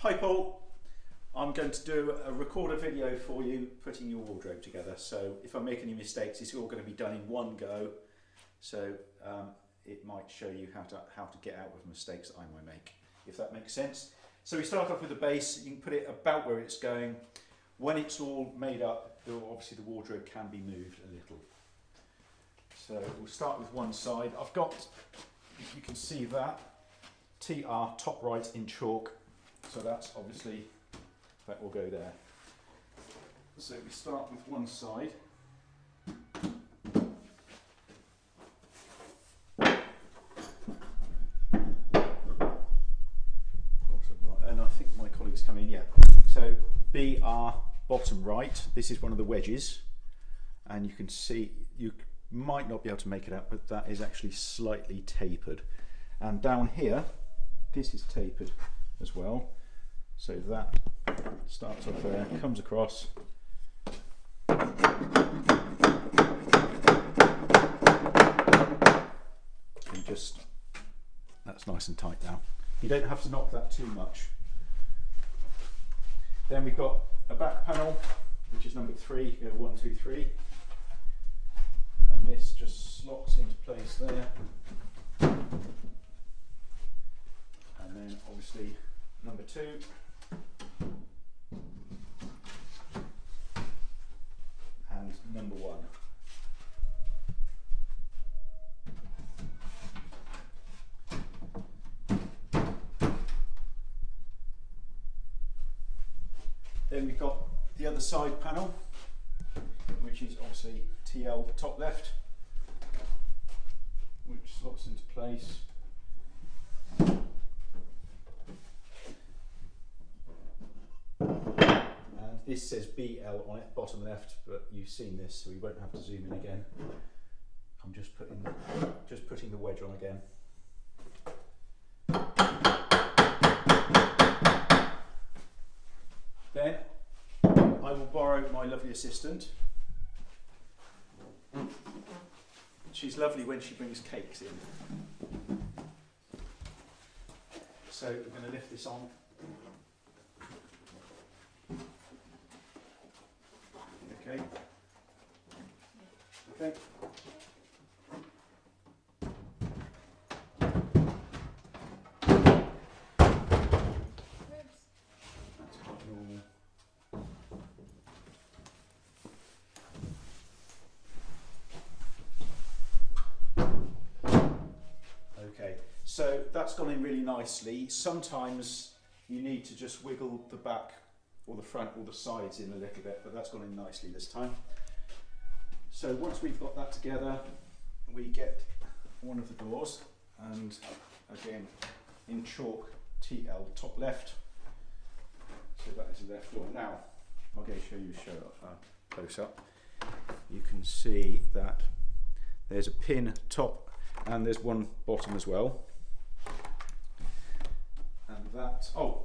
Hi Paul, I'm going to record a video for you putting your wardrobe together. So if I make any mistakes, it's all going to be done in one go. So it might show you how to get out of mistakes that I might make, if that makes sense. So we start off with the base. You can put it about where it's going. When it's all made up, obviously the wardrobe can be moved a little. So we'll start with one side. I've got, if you can see that, TR top right in chalk. So that's obviously, that will go there. So we start with one side. And I think my colleagues come in, yeah. So BR bottom right, this is one of the wedges. And you can see, you might not be able to make it out, but that is actually slightly tapered. And down here, this is tapered as well. So that starts off there, comes across. And just, that's nice and tight now. You don't have to knock that too much. Then we've got a back panel, which is number 3, you go 1, 2, 3. And this just slots into place there. And then obviously number 2. And number 1. Then we've got the other side panel, which is obviously TL top left, which slots into place. And this says BL on it, bottom left, but you've seen this, so we won't have to zoom in again. I'm just putting the wedge on again. Then I will borrow my lovely assistant. She's lovely when she brings cakes in. So we're going to lift this on. Okay. Okay. That's quite normal. Okay, so that's gone in really nicely. Sometimes you need to just wiggle the back or the front or the sides in a little bit, but that's gone in nicely this time. So once we've got that together, we get one of the doors, and again in chalk TL top left. So that is the left door. Now I'll go show you close up. You can see that there's a pin top and there's one bottom as well. And that, oh,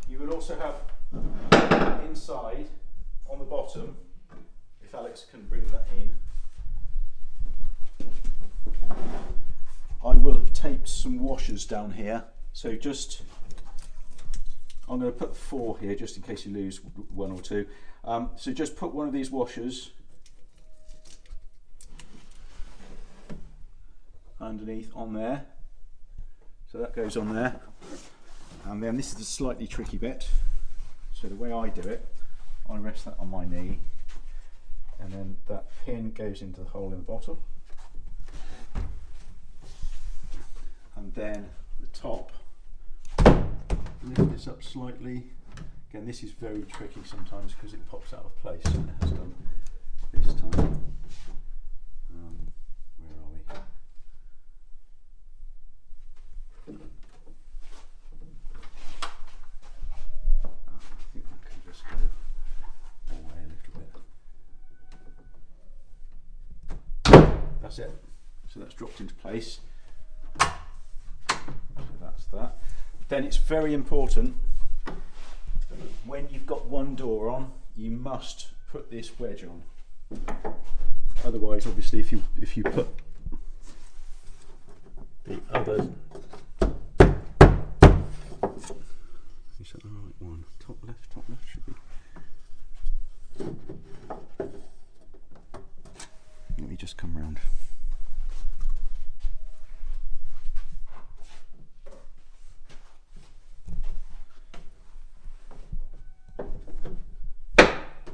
you will also have inside on the bottom, if Alex can bring that in, I will have taped some washers down here. So just, I'm going to put 4 here just in case you lose 1 or 2. So just put one of these washers underneath on there. So that goes on there. And then this is the slightly tricky bit. So the way I do it, I rest that on my knee, and then that pin goes into the hole in the bottom. And then the top, lift this up slightly. Again, this is very tricky sometimes because it pops out of place, and it has done this time. Where are we? I think that can just go away a little bit. That's it. So that's dropped into place. So that's that. Then it's very important, when you've got one door on, you must put this wedge on. Otherwise, obviously, if you put the other right one. Top left should be. Let me just come round.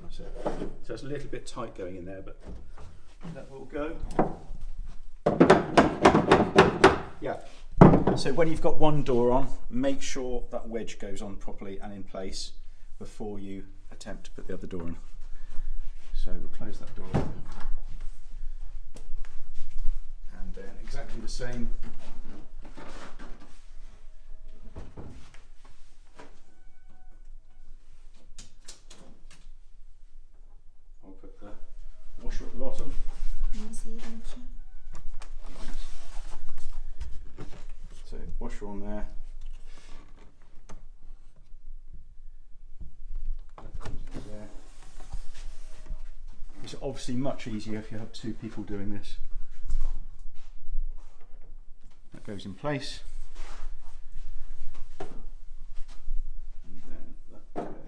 That's it. So it's a little bit tight going in there, but that will go. Yeah. So when you've got one door on, make sure that wedge goes on properly and in place before you attempt to put the other door on. So we'll close that door up. And then exactly the same. I'll put the washer at the bottom. So washer on there. There. It's obviously much easier if you have two people doing this. That goes in place. And then that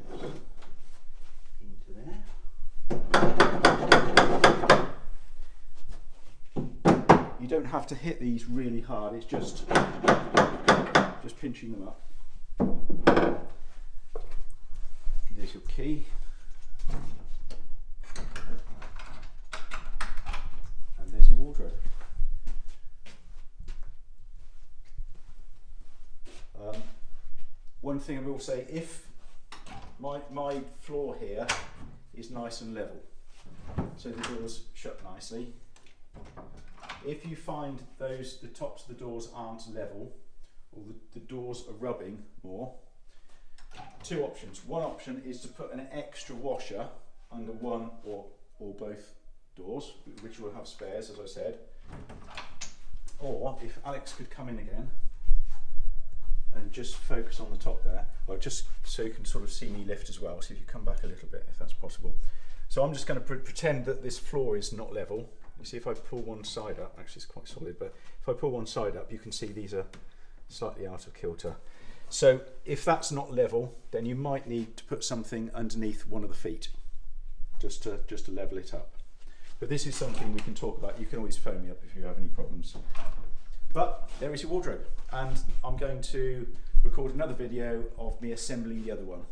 goes into there. You don't have to hit these really hard, it's just pinching them up. There's your key. And there's your wardrobe. One thing I will say, if my floor here is nice and level, so the doors shut nicely. If you find the tops of the doors aren't level, or the doors are rubbing more, two options. One option is to put an extra washer under one or both doors, which will have spares, as I said. Or if Alex could come in again and just focus on the top there, or just so you can sort of see me lift as well. So if you come back a little bit, if that's possible. So I'm just going to pretend that this floor is not level. You see, if I pull one side up, actually it's quite solid, but if I pull one side up, you can see these are slightly out of kilter. So if that's not level, then you might need to put something underneath one of the feet, just to level it up. But this is something we can talk about. You can always phone me up if you have any problems. But there is your wardrobe, and I'm going to record another video of me assembling the other one.